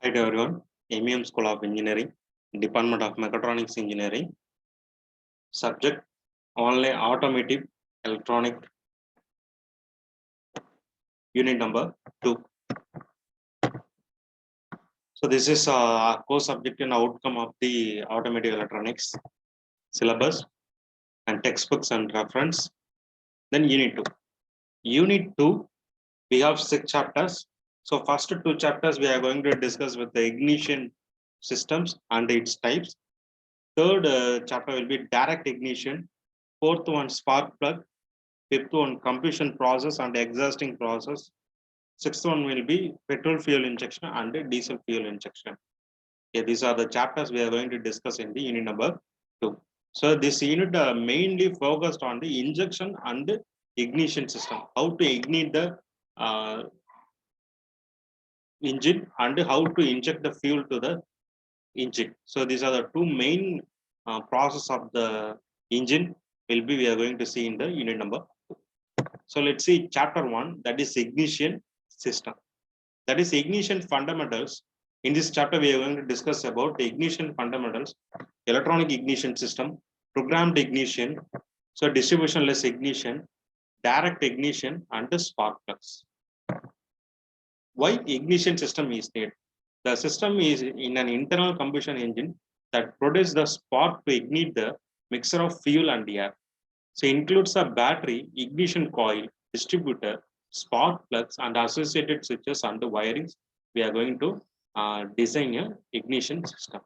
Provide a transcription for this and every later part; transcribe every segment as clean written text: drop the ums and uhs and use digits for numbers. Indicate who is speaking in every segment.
Speaker 1: Hi to everyone. MEM School of Engineering, Department of Mechatronics Engineering. Subject only automotive electronic unit number 2. So this is a core subject and outcome of the automotive electronics syllabus and textbooks and reference. Then unit 2. Unit 2, we have 6 chapters. So first 2 chapters we are going to discuss with the ignition systems and its types. Third chapter will be direct ignition. Fourth one, spark plug. Fifth one, combustion process and exhausting process. Sixth one will be petrol fuel injection and diesel fuel injection. Okay, these are the chapters we are going to discuss in the unit number 2. So this unit mainly focused on the injection and ignition system, how to ignite the engine and how to inject the fuel to the engine. So these are the two main process of the engine will be we are going to see in the unit number 2. So let's see chapter 1, that is ignition system. That is ignition fundamentals. In this chapter, we are going to discuss about the ignition fundamentals, electronic ignition system, programmed ignition, so distributionless ignition, direct ignition, and the spark plugs. Why ignition system is needed? The system is in an internal combustion engine that produces the spark to ignite the mixture of fuel and air. So it includes a battery, ignition coil, distributor, spark plugs, and associated switches and the wirings. We are going to design a ignition system.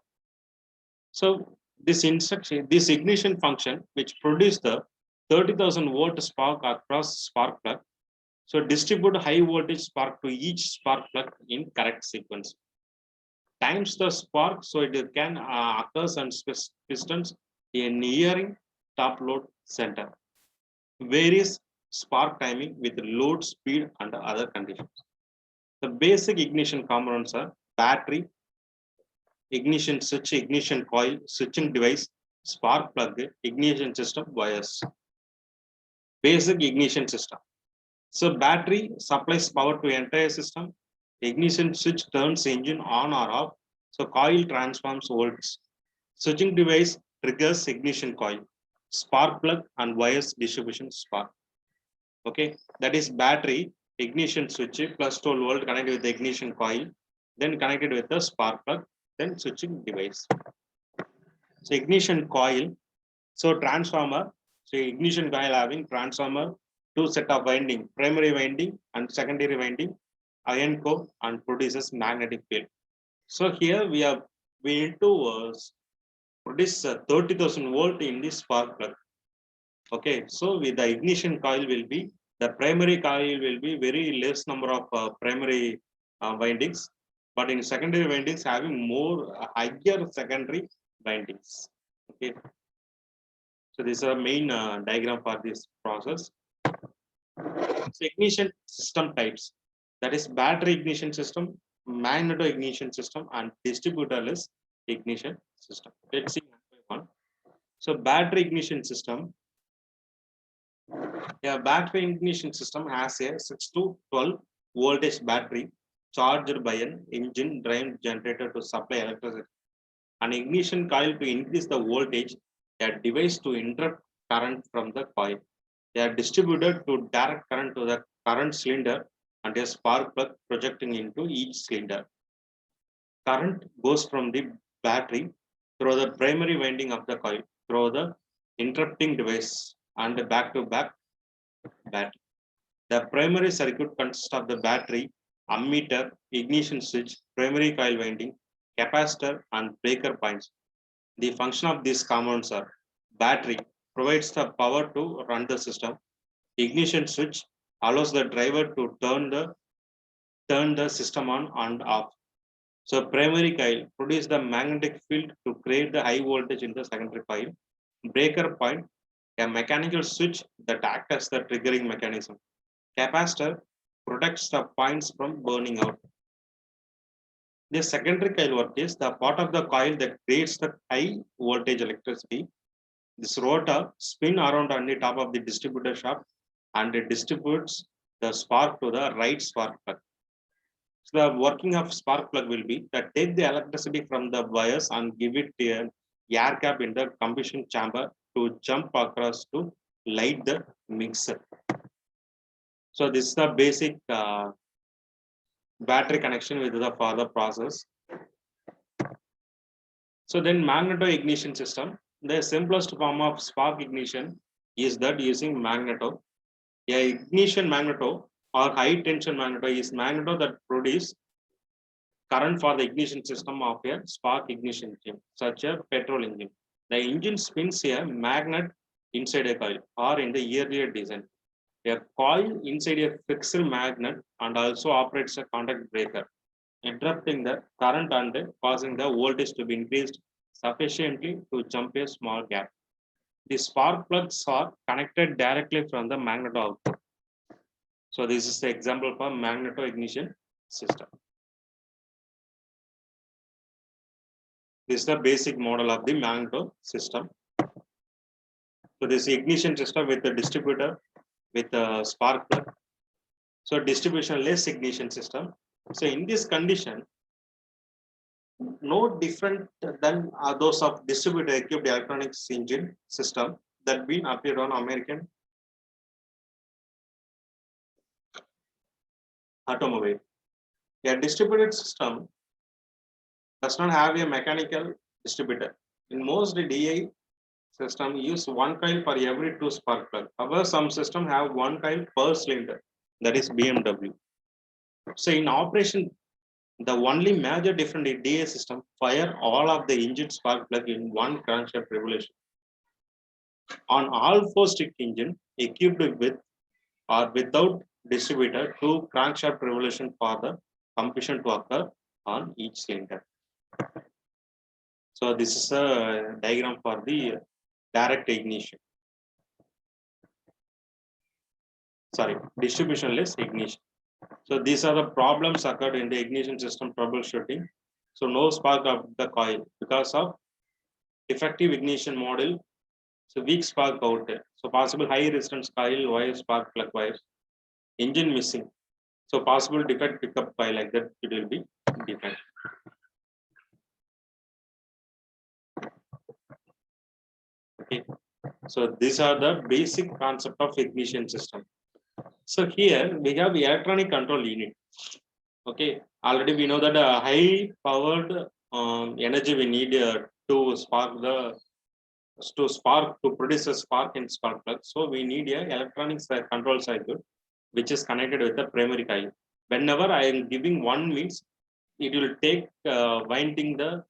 Speaker 1: So this ignition function, which produce the 30,000 volt spark across spark plug, so distribute high voltage spark to each spark plug in correct sequence. Times the spark, so it can occurs and pistons in nearing top load center. Varies spark timing with load speed and other conditions. The basic ignition components are battery, ignition switch, ignition coil, switching device, spark plug, ignition system, wires. Basic ignition system. So battery supplies power to entire system. Ignition switch turns engine on or off. So coil transforms volts. Switching device triggers ignition coil. Spark plug and wires distribution spark. Okay, that is battery, ignition switch plus 12 volt connected with the ignition coil, then connected with the spark plug, then switching device. So ignition coil, so transformer, so ignition coil having transformer, two set of winding, primary winding and secondary winding, iron core, and produces magnetic field. So here we need to produce 30,000 volt in this spark plug. Okay, so with the ignition coil will be, the primary coil will be very less number of primary windings, but in secondary windings having more higher secondary windings. Okay, so this is a main diagram for this process. So ignition system types, that is battery ignition system, magneto ignition system, and distributorless ignition system. Let's see one by one. So battery ignition system. A battery ignition system has a 6 to 12 voltage battery charged by an engine driven generator to supply electricity. An ignition coil to increase the voltage, a device to interrupt current from the coil. They are distributed to direct current to the current cylinder and a spark plug projecting into each cylinder. Current goes from the battery through the primary winding of the coil, through the interrupting device and back to back battery. The primary circuit consists of the battery, ammeter, ignition switch, primary coil winding, capacitor, and breaker points. The function of these components are: battery provides the power to run the system. Ignition switch allows the driver to turn the system on and off. So primary coil produces the magnetic field to create the high voltage in the secondary coil. Breaker point, a mechanical switch that acts as the triggering mechanism. Capacitor protects the points from burning out. The secondary coil work is the part of the coil that creates the high voltage electricity. This rotor spin around on the top of the distributor shaft and it distributes the spark to the right spark plug. So the working of spark plug will be that take the electricity from the wires and give it a air gap in the combustion chamber to jump across to light the mixer. So this is the basic battery connection with the further process. So then magneto ignition system, the simplest form of spark ignition is that using magneto. A ignition magneto or high tension magneto is magneto that produce current for the ignition system of a spark ignition engine, such a petrol engine. The engine spins a magnet inside a coil or in the earlier design. A coil inside a fixed magnet and also operates a contact breaker, interrupting the current and causing the voltage to be increased sufficiently to jump a small gap. The spark plugs are connected directly from the magneto output. So this is the example for magneto ignition system. This is the basic model of the magneto system. So this ignition system with the distributor with a spark plug. So distribution-less ignition system. So in this condition, no different than those of distributor equipped electronics engine system that been appeared on American automobile. A distributed system does not have a mechanical distributor. In most DI system use one coil for every two spark plug. However, some system have one coil per cylinder, that is BMW. So in operation, the only major difference in DA system fire all of the engine spark plug in one crankshaft revolution. On all four stick engine equipped with or without distributor, two crankshaft revolution for the combustion to occur on each cylinder. So this is a diagram for the direct ignition. Sorry, distributionless ignition. So these are the problems occurred in the ignition system troubleshooting. So no spark of the coil because of defective ignition model. So weak spark out. So possible high resistance coil wire spark plug wires. Engine missing. So possible defect pickup coil like that it will be defect. Okay. So these are the basic concept of ignition system. So here we have electronic control unit. Okay, already we know that high powered energy we need to spark the to produce a spark in spark plug. So we need a electronic control circuit which is connected with the primary coil. Whenever I am giving one means it will take winding the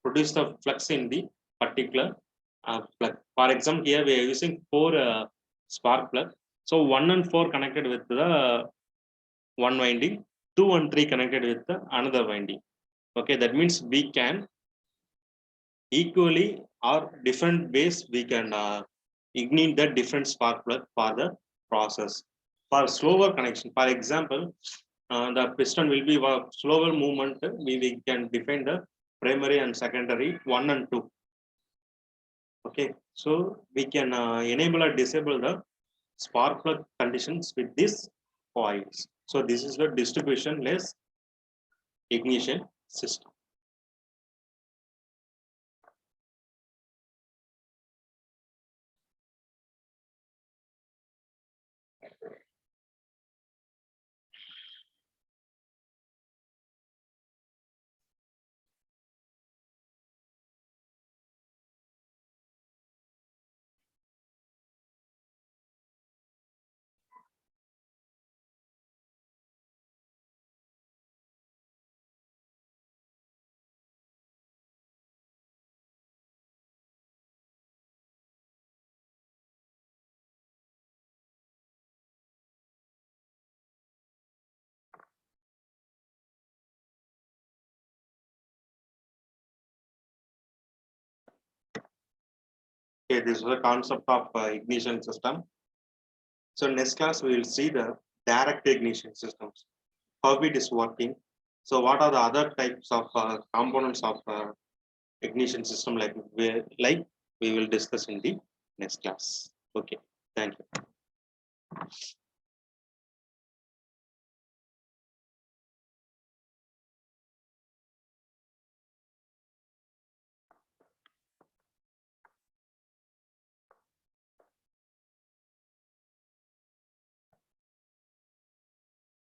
Speaker 1: produce the flux in the particular plug. For example, here we are using four spark plug. So 1 and 4 connected with the one winding, 2 and 3 connected with the another winding. Okay, that means we can equally or different ways we can ignite the different spark plug for the process. For slower connection, for example, the piston will be slower movement. We can define the primary and secondary 1 and 2. Okay, so we can enable or disable the spark plug conditions with these coils. So this is the distribution-less ignition system. Okay, this is the concept of ignition system. So next class we will see the direct ignition systems, how it is working. So what are the other types of components of ignition system like we will discuss in the next class. Okay, thank you.